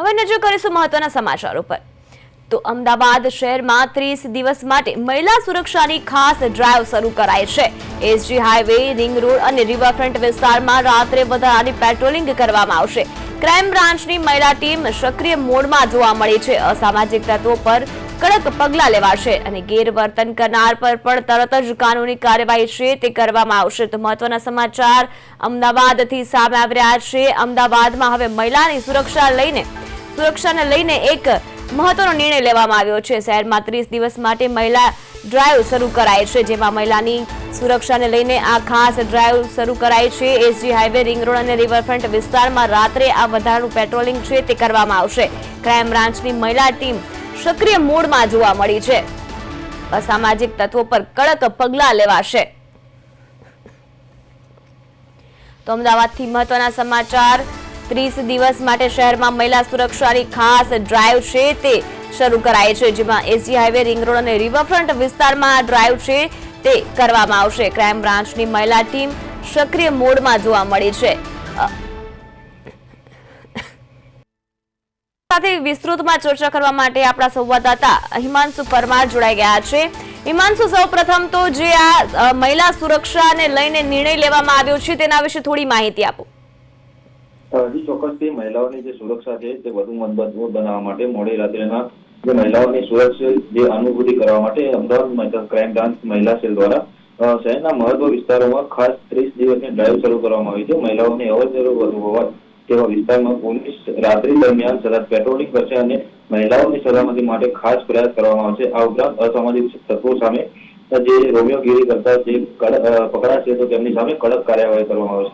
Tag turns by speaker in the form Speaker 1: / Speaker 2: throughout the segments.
Speaker 1: હવે નજર કરીશું મહત્વના સમાચારો પર। તો અમદાવાદ શહેરમાં 30 દિવસ માટે મહિલા સુરક્ષાની ખાસ ડ્રાઈવ શરૂ કરાઈ છે। એસજી હાઈવે, રિંગ રોડ અને રિવરફ્રન્ટ વિસ્તારમાં રાત્રે વધારાની પેટ્રોલિંગ કરવામાં આવશે। ક્રાઇમ બ્રાન્ચની મહિલા ટીમ સક્રિય મોડમાં જોવા મળી છે। અસામાજિક તત્વો પર કડક પગલાં લેવાશે અને ગેરવર્તન કરનાર પર પણ તરત જ કાનૂની કાર્યવાહી છે તે કરવામાં આવશે। તો મહત્વના સમાચાર અમદાવાદથી સામે આવી રહ્યા છે। અમદાવાદમાં હવે મહિલાની સુરક્ષાને લઈને એક મહત્વનો નિર્ણય લેવામાં આવ્યો છે। શહેરમાં 30 દિવસ માટે મહિલા ડ્રાઈવ શરૂ કરાઈ છે, જેમાં મહિલાની સુરક્ષાને લઈને આ ખાસ ડ્રાઈવ શરૂ કરાઈ છે। એસજી હાઈવે, રિંગ રોડ અને રિવરફ્રન્ટ વિસ્તારમાં રાત્રે આ વધારાનું પેટ્રોલિંગ છે તે કરવામાં આવશે। ક્રાઇમ બ્રાન્ચની મહિલા ટીમ સક્રિય મોડમાં જોવા મળી છે। અસામાજિક તત્વો પર કડક પગલાં લેવાશે। તો અમદાવાદથી મહત્વના સમાચાર 30 દિવસ માટે શહેરમાં મહિલા સુરક્ષાની ખાસ ડ્રાઈવ છે તે શરૂ કરાઈ છે, જેમાં એસજી હાઈવે, રિંગ રોડ અને રિવરફ્રન્ટ વિસ્તારમાં આ ડ્રાઈવ છે તે કરવામાં આવશે। ક્રાઇમ બ્રાન્ચની મહિલા ટીમ સક્રિય મોડમાં જોવા મળી છે। સાથે વિસ્તૃતમાં ચર્ચા કરવા માટે આપણા સંવાદદાતા હિમાંશુ પરમાર જોડાઈ ગયા છે। હિમાંશુ, સૌપ્રથમ તો જે આ મહિલા સુરક્ષાને લઈને નિર્ણય લેવામાં આવ્યો છે તેના વિશે થોડી માહિતી આપો।
Speaker 2: જી ચોક્કસથી મહિલાઓની જે સુરક્ષા છે તે વધુ મજબૂત બનાવવા માટે મોડી રાત્રિના જે મહિલાઓની સુરક્ષિત જે અનુભૂતિ કરવા માટે અમદાવાદ ક્રાઇમ બ્રાન્ચ મહિલા સેલ દ્વારા શહેરના મહત્વ વિસ્તારોમાં ખાસ 30 દિવસની ડ્રાઈવ શરૂ કરવામાં આવી છે। મહિલાઓની અવરજવર વધુ હોવા તેવા વિસ્તારમાં પોલીસ રાત્રિ દરમિયાન સતત પેટ્રોલિંગ કરશે અને મહિલાઓની સલામતી માટે ખાસ પ્રયાસ કરવામાં આવશે। આ ઉપરાંત અસામાજિક તત્વો સામે જે રોમિયોગીરી કરતા જે પકડાશે તો તેમની સામે કડક કાર્યવાહી કરવામાં આવશે।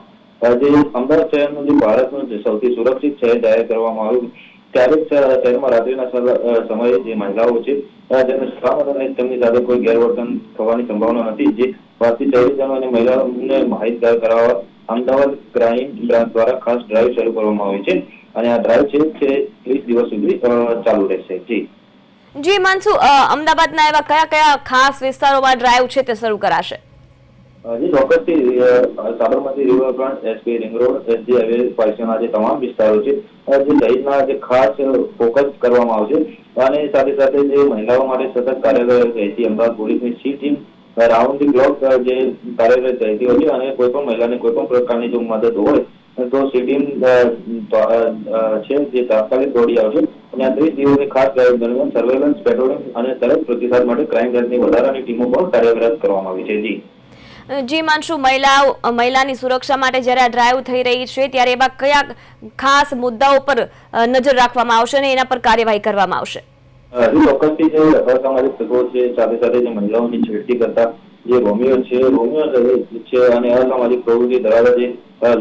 Speaker 2: જે અમદાવાદ શહેરનું જે ભારતનું સૌથી સુરક્ષિત શહેર જાહેર કરવામાં આવ્યું ત્યારે શહેરમાં રાત્રિના સમયે જે મહિલાઓ છે તેમને સલામત અને તેમની સાથે કોઈ ગેરવર્તન થવાની સંભાવના નથી, જે વાતથી શહેરીજનો અને મહિલાઓને માહિતગાર કરાવવા અમદાવાદ ક્રાઇમ બ્રાન્ચ દ્વારા ખાસ ડ્રાઈવ શરૂ કરવામાં આવી છે અને આ ડ્રાઈવ છે તે 30 દિવસ સુધી ચાલુ રહેશે।
Speaker 1: જી હિમાંશુ, અમદાવાદના એવા કયા ખાસ વિસ્તારોમાં ડ્રાઈવ છે તે શરૂ કરાશે?
Speaker 2: જી ચોક્કસથી Sabarmati riverfront, SP ring road, SG highway પાસેના જે તમામ વિસ્તારો છે જે શહેરના જે ખાસ ફોકસ કરવામાં આવશે અને સાથે સાથે જે મહિલાઓ માટે સતત કાર્યરત રહેતી અમદાવાદ પોલીસની C team round the clock જે કાર્યરત રહેતી હોય છે અને કોઈ પણ મહિલાને કોઈ પણ પ્રકારની જો મદદ હોય તો સી ટીમ છે જે તાત્કાલિક દોડી આવશે અને આ 30 દિવસની ખાસ ડ્રાઈવ દરમિયાન સર્વેલન્સ, પેટ્રોલિંગ અને તરત પ્રતિસાદ માટે ક્રાઇમ બ્રાન્ચની વધારાની ટીમો પણ કાર્યરત કરવામાં આવી છે।
Speaker 1: જી માનશુ, મહિલાની સુરક્ષા માટે જ્યારે આ ડ્રાઈવ થઈ રહી છે ત્યારે એવા કયા ખાસ મુદ્દાઓ પર નજર રાખવામાં આવશે અને એના પર કાર્યવાહી કરવામાં આવશે?
Speaker 2: ચોક્કસથી જે અસામાજિક તત્વો છે સાથે સાથે જે મહિલાઓની છેડતી કરતા જે રોમિયો છે અને અસામાજિક પ્રવૃત્તિ ધરાવતા જે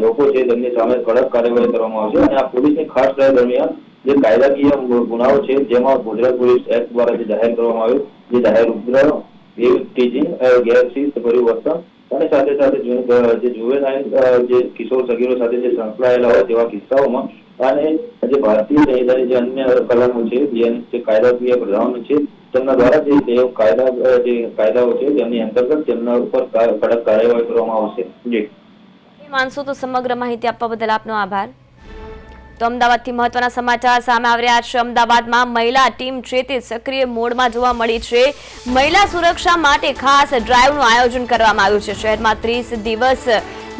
Speaker 2: લોકો છે તેમની સામે કડક કાર્યવાહી કરવામાં આવશે અને આ પોલીસની ખાસ ડ્રાઈવ દરમિયાન જે કાયદાકીય ગુનાઓ છે જેમાં ગુજરાત પોલીસ એક્ટ દ્વારા જે જાહેર કરવામાં આવ્યું, જે જાહેર ઉપદ્રવ, ટીચિંગ, ગેરશિસ્ત પરિવર્તન અને સાથે સાથે જે જુવેનાઇલ જે કિશોર સગીરો સાથે જે સંકળાયેલા હોય તેવા કિસ્સાઓમાં અને જે ભારતીય સંહિતાની જે અન્ય કલમો છે જે કાયદાકીય પ્રધાનો છે તેમના દ્વારા જે કાયદાઓ છે તેમની અંતર્ગત તેમના ઉપર કડક કાર્યવાહી કરવામાં આવશે।
Speaker 1: માનશુ, તો સમગ્ર માહિતી આપવા બદલ આપનો આભાર। તો અમદાવાદથી મહત્વના સમાચાર સામે આવી રહ્યા છે। અમદાવાદમાં મહિલા ટીમ છે તે સક્રિય મોડમાં જોવા મળી છે। મહિલા સુરક્ષા માટે ખાસ ડ્રાઈવનું આયોજન કરવામાં આવ્યું છે। શહેરમાં 30 દિવસ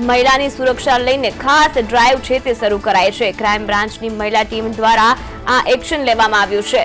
Speaker 1: મહિલાની સુરક્ષા લઈને ખાસ ડ્રાઈવ છે તે શરૂ કરાઈ છે। ક્રાઇમ બ્રાન્ચની મહિલા ટીમ દ્વારા આ એક્શન લેવામાં આવ્યું છે।